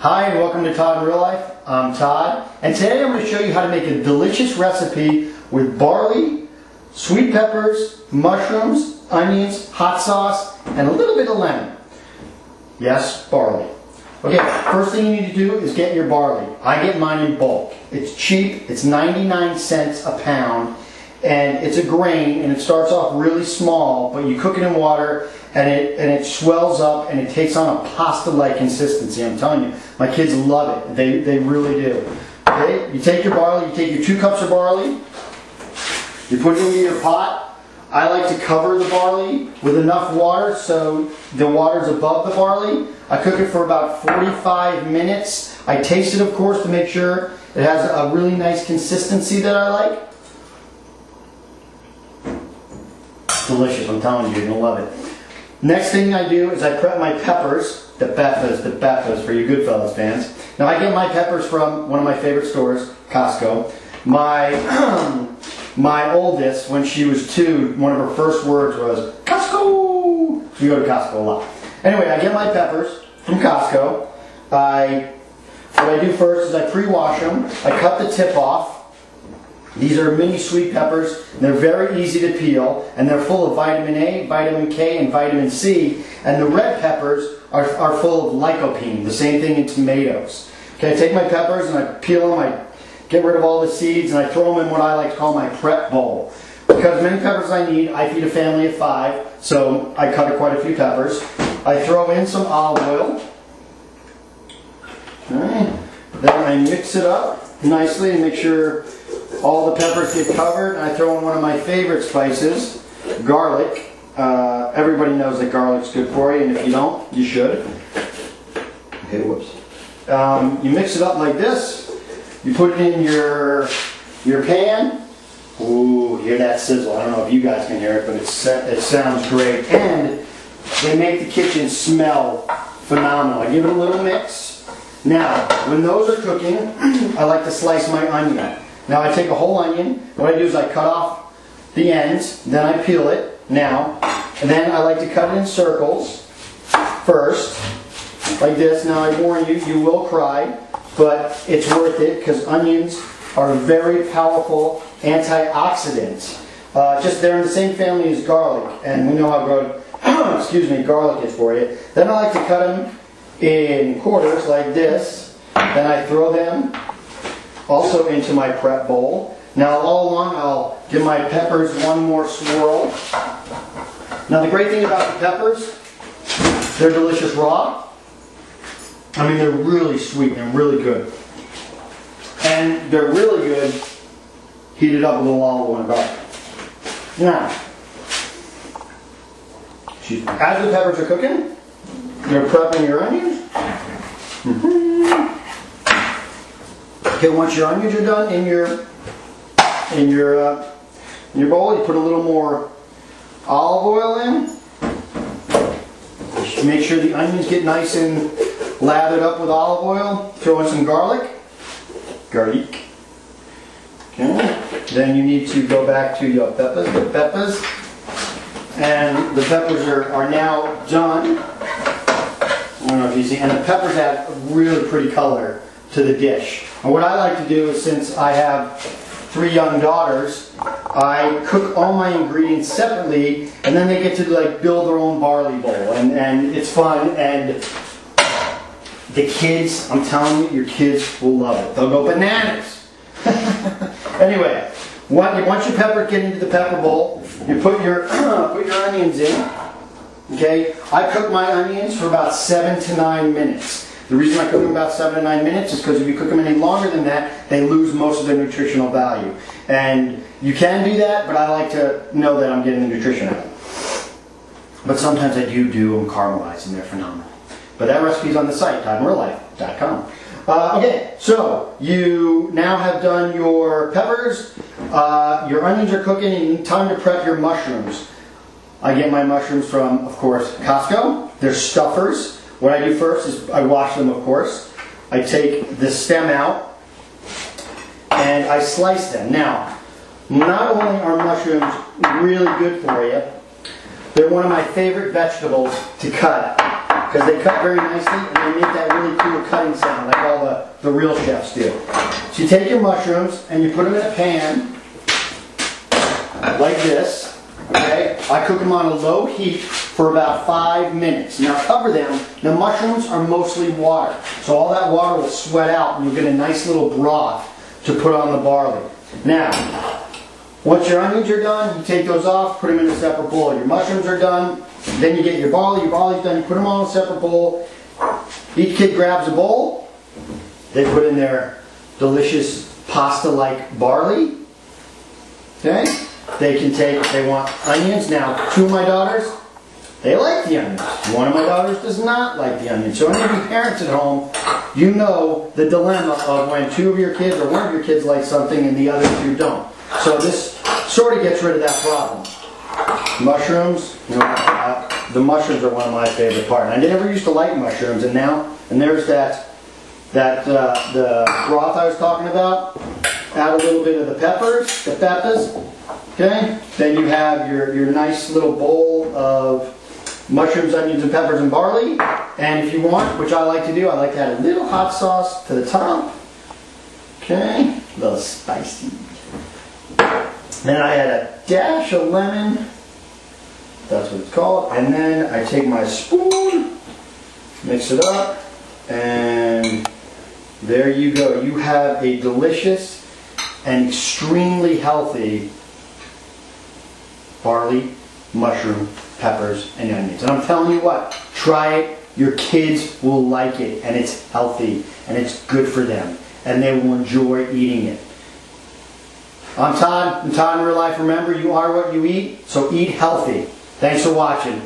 Hi and welcome to Todd in Real Life. I'm Todd, and today I'm going to show you how to make a delicious recipe with barley, sweet peppers, mushrooms, onions, hot sauce, and a little bit of lemon. Yes, barley. Okay, first thing you need to do is get your barley. I get mine in bulk. It's cheap, it's 99 cents a pound, and it's a grain, and it starts off really small, but you cook it in water, and it swells up, and it takes on a pasta-like consistency. I'm telling you, my kids love it. They really do. Okay, you take your barley, you take your 2 cups of barley, you put it into your pot. I like to cover the barley with enough water so the water's above the barley. I cook it for about 45 minutes. I taste it, of course, to make sure it has a really nice consistency that I like. Delicious, I'm telling you, you're going to love it. Next thing I do is I prep my peppers, the peppers for you Goodfellas fans. Now I get my peppers from one of my favorite stores, Costco. My oldest, when she was 2, one of her first words was, Costco! We go to Costco a lot. Anyway, I get my peppers from Costco. What I do first is I pre-wash them. I cut the tip off. These are mini sweet peppers. They're very easy to peel, and they're full of vitamin A, vitamin K, and vitamin C. And the red peppers are full of lycopene, the same thing in tomatoes. Okay, I take my peppers and I peel them, I get rid of all the seeds, and I throw them in what I like to call my prep bowl. Because as many peppers as I need, I feed a family of 5, so I cut quite a few peppers. I throw in some olive oil. Okay. Then I mix it up nicely and make sure all the peppers get covered. And I throw in one of my favorite spices, garlic. Everybody knows that garlic's good for you, and if you don't, you should. Okay, whoops. You mix it up like this. You put it in your pan. Ooh, hear that sizzle. I don't know if you guys can hear it, but it sounds great. And they make the kitchen smell phenomenal. I give it a little mix. Now, when those are cooking, I like to slice my onion. Now I take a whole onion. What I do is I cut off the ends, then I peel it. Now, and then I like to cut it in circles first, like this. Now I warn you, you will cry, but it's worth it because onions are very powerful antioxidants. Just they're in the same family as garlic, and we know how good garlic is for you. Then I like to cut them in quarters like this. Then I throw them also into my prep bowl. Now all along I'll give my peppers one more swirl. Now the great thing about the peppers, they're delicious raw. I mean, they're really sweet and really good. And they're really good heated up with a little olive oil and garlic. Now, as the peppers are cooking, you're prepping your onions. Okay, once your onions are done in your bowl, you put a little more olive oil in. Make sure the onions get nice and lathered up with olive oil. Throw in some garlic. Okay. Then you need to go back to your peppers. And the peppers are now done. I don't know if you see. And the peppers add a really pretty color to the dish. And what I like to do is, since I have 3 young daughters, I cook all my ingredients separately, and then they get to build their own barley bowl, and it's fun. And the kids, I'm telling you, your kids will love it. They'll go bananas. Anyway, once your peppers get into the pepper bowl, you put your onions in. Okay, I cook my onions for about 7 to 9 minutes. The reason I cook them about 7 to 9 minutes is because if you cook them any longer than that, they lose most of their nutritional value. And you can do that, but I like to know that I'm getting the nutrition out of them. But sometimes I do them caramelized, and they're phenomenal. But that recipe's on the site, ToddInRealLife.com. Okay, so you now have done your peppers, your onions are cooking, and time to prep your mushrooms. I get my mushrooms from, of course, Costco. They're stuffers. What I do first is I wash them, of course. I take the stem out and I slice them. Now, not only are mushrooms really good for you, they're one of my favorite vegetables to cut because they cut very nicely and they make that really cool cutting sound like all the real chefs do. So you take your mushrooms and you put them in a pan like this. Okay? I cook them on a low heat for about 5 minutes. Now cover them. Now mushrooms are mostly water, so all that water will sweat out and you'll get a nice little broth to put on the barley. Now, once your onions are done, you take those off, put them in a separate bowl. Your mushrooms are done, then you get your barley's done, you put them all in a separate bowl. Each kid grabs a bowl, they put in their delicious pasta-like barley. Okay? They can take, if they want onions. Now, 2 of my daughters, they like the onions. One of my daughters does not like the onions. So any of you parents at home, you know the dilemma of when 2 of your kids or 1 of your kids like something and the other 2 don't. So this sort of gets rid of that problem. Mushrooms, you know, the mushrooms are one of my favorite parts. I never used to like mushrooms, and now, and there's the broth I was talking about. Add a little bit of the peppers, okay? Then you have your nice little bowl of mushrooms, onions, and peppers and barley. And if you want, which I like to do, I like to add a little hot sauce to the top. Okay, a little spicy. Then I add a dash of lemon. That's what it's called. And then I take my spoon, mix it up, and there you go. You have a delicious and extremely healthy barley, mushroom, peppers, and onions. And I'm telling you what, try it. Your kids will like it, and it's healthy, and it's good for them, and they will enjoy eating it. I'm Todd, and Todd in Real Life. Remember, you are what you eat, so eat healthy. Thanks for watching.